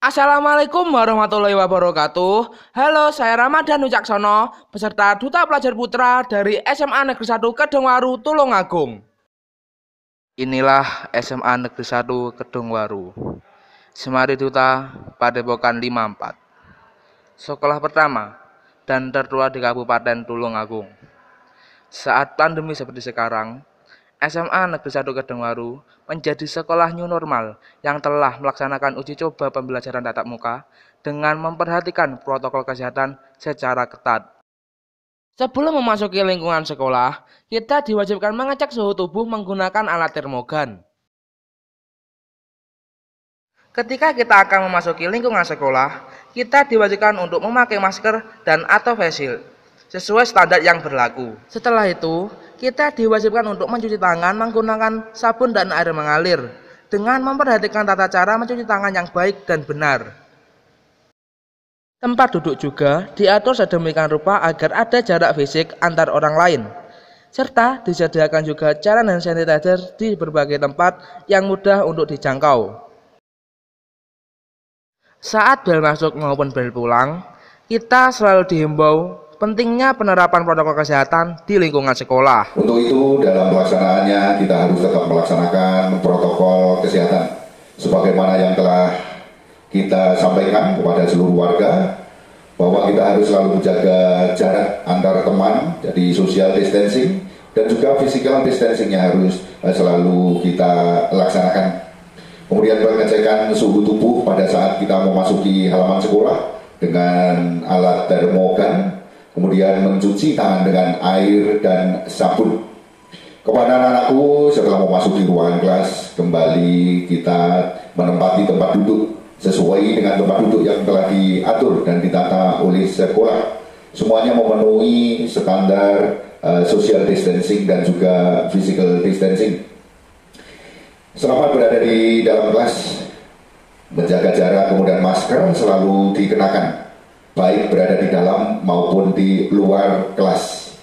Assalamualaikum warahmatullahi wabarakatuh. Halo, saya Ramadan Wicaksono, peserta Duta Pelajar Putra dari SMA Negeri 1 Kedungwaru, Tulungagung. Inilah SMA Negeri 1 Kedungwaru. Semari Duta, Padepokan 54. Sekolah pertama dan tertua di Kabupaten Tulungagung. Saat pandemi seperti sekarang, SMA Negeri 1 Kedungwaru menjadi sekolah new normal yang telah melaksanakan uji coba pembelajaran tatap muka dengan memperhatikan protokol kesehatan secara ketat. Sebelum memasuki lingkungan sekolah, kita diwajibkan mengecek suhu tubuh menggunakan alat termogan. Ketika kita akan memasuki lingkungan sekolah, kita diwajibkan untuk memakai masker dan atau face shield sesuai standar yang berlaku. Setelah itu, kita diwajibkan untuk mencuci tangan menggunakan sabun dan air mengalir dengan memperhatikan tata cara mencuci tangan yang baik dan benar. Tempat duduk juga diatur sedemikian rupa agar ada jarak fisik antar orang lain, serta disediakan juga cairan hand sanitizer di berbagai tempat yang mudah untuk dijangkau. Saat bel masuk maupun bel pulang, kita selalu dihimbau pentingnya penerapan protokol kesehatan di lingkungan sekolah. Untuk itu, dalam pelaksanaannya kita harus tetap melaksanakan protokol kesehatan sebagaimana yang telah kita sampaikan kepada seluruh warga, bahwa kita harus selalu menjaga jarak antar teman, jadi social distancing, dan juga physical distancingnya harus selalu kita laksanakan. Kemudian pengecekan suhu tubuh pada saat kita memasuki halaman sekolah dengan alat termogan, kemudian mencuci tangan dengan air dan sabun. Kepada anak-anakku, setelah memasuki ruangan kelas, kembali kita menempati tempat duduk sesuai dengan tempat duduk yang telah diatur dan ditata oleh sekolah. Semuanya memenuhi standar social distancing dan juga physical distancing. Selama berada di dalam kelas, menjaga jarak kemudian masker selalu dikenakan, baik berada di dalam maupun di luar kelas.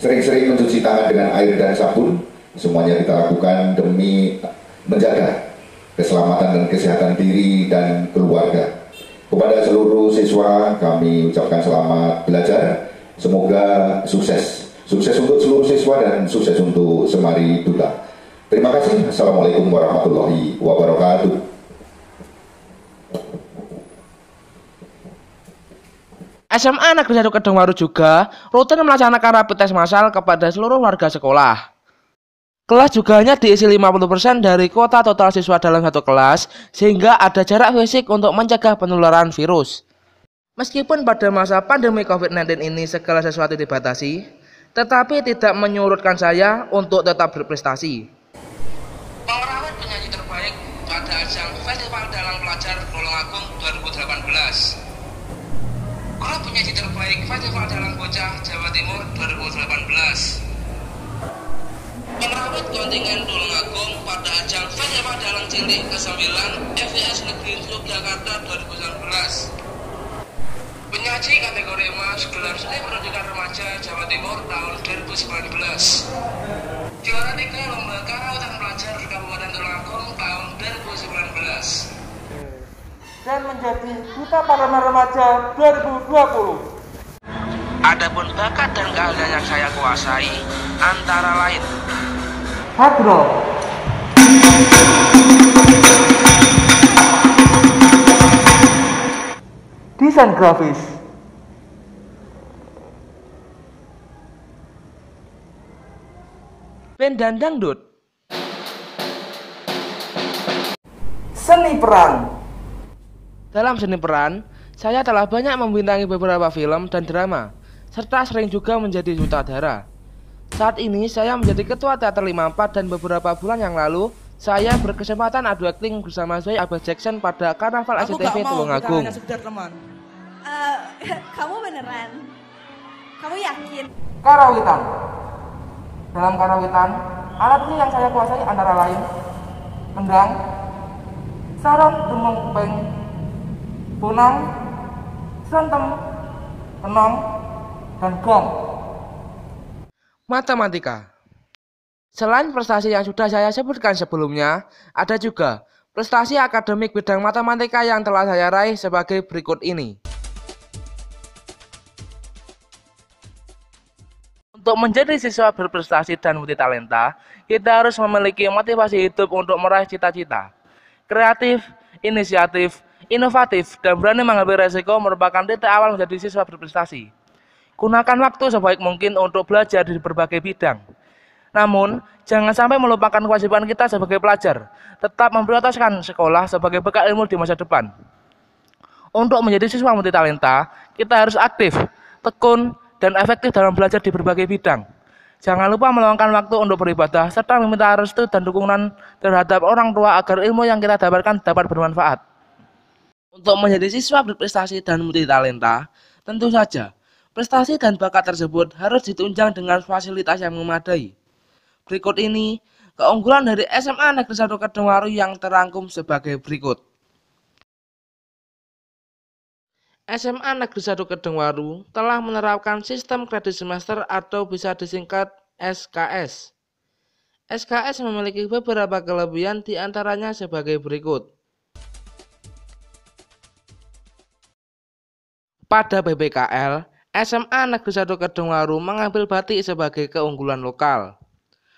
Sering-sering mencuci tangan dengan air dan sabun, semuanya kita lakukan demi menjaga keselamatan dan kesehatan diri dan keluarga. Kepada seluruh siswa kami ucapkan selamat belajar, semoga sukses. Sukses untuk seluruh siswa dan sukses untuk Semari Duta. Terima kasih. Assalamualaikum warahmatullahi wabarakatuh. SMA Negeri 1 Kedungwaru juga rutin melaksanakan rapid test massal kepada seluruh warga sekolah. Kelas juga hanya diisi 50% dari kuota total siswa dalam satu kelas, sehingga ada jarak fisik untuk mencegah penularan virus. Meskipun pada masa pandemi COVID-19 ini segala sesuatu dibatasi, tetapi tidak menyurutkan saya untuk tetap berprestasi. Merawat penyanyi terbaik pada ajang Festival Dalang Pelajar Tulungagung 2018. Grup penyanyi terbaik Festival Dalang Bocah Jawa Timur 2018. Merawat kontingen Tulungagung pada ajang Festival Dalang Cilik ke-9 FVS Negeri Yogyakarta 2019. Penyaji kategori emas gelar seni pendidikan remaja Jawa Timur tahun 2019. Juara 3 Lomba Karawitan Pelajar Kabupaten Tulungagung tahun 2019. Dan menjadi Duta Parlemen Remaja 2020. Adapun bakat dan keahlian yang saya kuasai antara lain hadro, desain grafis, band dan dangdut, seni peran. Dalam seni peran, saya telah banyak membintangi beberapa film dan drama, serta sering juga menjadi sutradara. Saat ini saya menjadi ketua teater 54 dan beberapa bulan yang lalu saya berkesempatan adu akting bersama Zoe Abel Jackson pada Karnaval SCTV Tulungagung. Kamu beneran? Kamu yakin? Karawitan. Dalam karawitan, alat seni yang saya kuasai antara lain kendang, sarung demung kuping, bonang, sentem, tenong, dan gong. Matematika. Selain prestasi yang sudah saya sebutkan sebelumnya, ada juga Prestasi akademik bidang matematika yang telah saya raih sebagai berikut ini. Untuk menjadi siswa berprestasi dan multitalenta, kita harus memiliki motivasi hidup untuk meraih cita-cita. Kreatif, inisiatif, inovatif, dan berani mengambil resiko merupakan titik awal menjadi siswa berprestasi. Gunakan waktu sebaik mungkin untuk belajar di berbagai bidang. Namun, jangan sampai melupakan kewajiban kita sebagai pelajar, tetap memprioritaskan sekolah sebagai bekal ilmu di masa depan. Untuk menjadi siswa multitalenta, kita harus aktif, tekun, dan efektif dalam belajar di berbagai bidang. Jangan lupa meluangkan waktu untuk beribadah, serta meminta restu dan dukungan terhadap orang tua agar ilmu yang kita dapatkan dapat bermanfaat. Untuk menjadi siswa berprestasi dan multitalenta, tentu saja, prestasi dan bakat tersebut harus ditunjang dengan fasilitas yang memadai. Berikut ini keunggulan dari SMA Negeri 1 Kedungwaru yang terangkum sebagai berikut. SMA Negeri 1 Kedungwaru telah menerapkan sistem kredit semester atau bisa disingkat SKS. SKS memiliki beberapa kelebihan diantaranya sebagai berikut. Pada BPKL, SMA Negeri 1 Kedungwaru mengambil batik sebagai keunggulan lokal.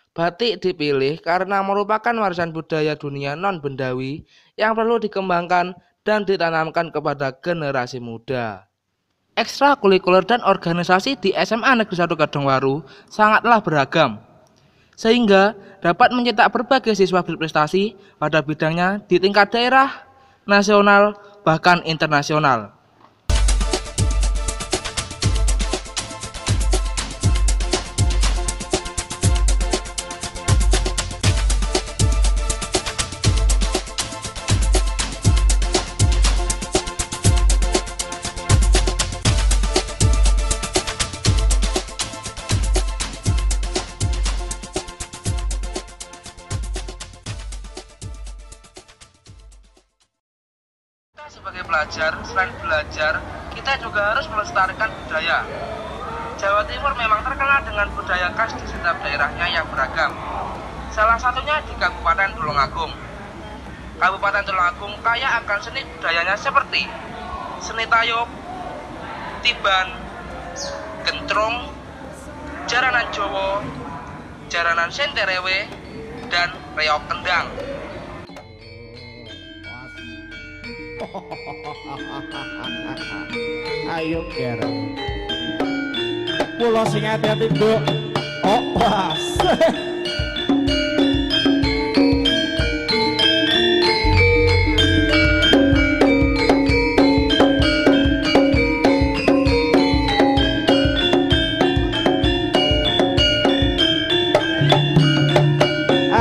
Batik dipilih karena merupakan warisan budaya dunia non-bendawi yang perlu dikembangkan dan ditanamkan kepada generasi muda. Ekstrakurikuler dan organisasi di SMA Negeri 1 Kedungwaru sangatlah beragam, sehingga dapat mencetak berbagai siswa berprestasi pada bidangnya di tingkat daerah, nasional, bahkan internasional. Sebagai pelajar, selain belajar, kita juga harus melestarikan budaya. Jawa Timur memang terkenal dengan budaya khas di setiap daerahnya yang beragam. Salah satunya di Kabupaten Tulungagung. Kabupaten Tulungagung kaya akan seni budayanya seperti seni tayub, tiban, gentrung, jaranan Jawa, jaranan senterewe, dan reok kendang. Ayo ger pulau sing hati-hati Nduk. Oh pas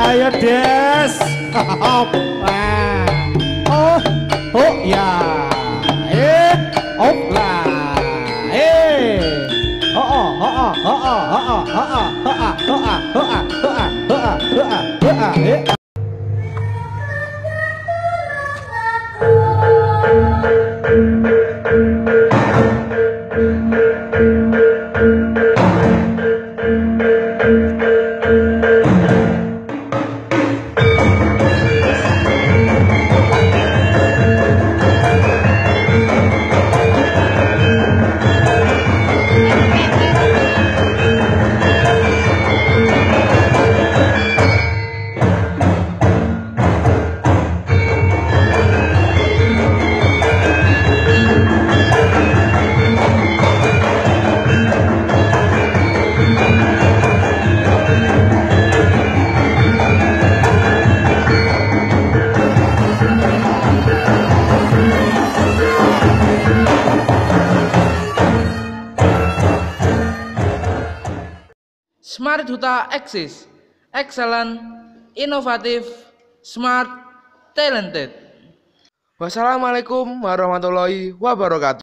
ayo Des. Oh ya, opla, Smart Duta eksis, excellent, inovatif, smart, talented. Wassalamualaikum warahmatullahi wabarakatuh.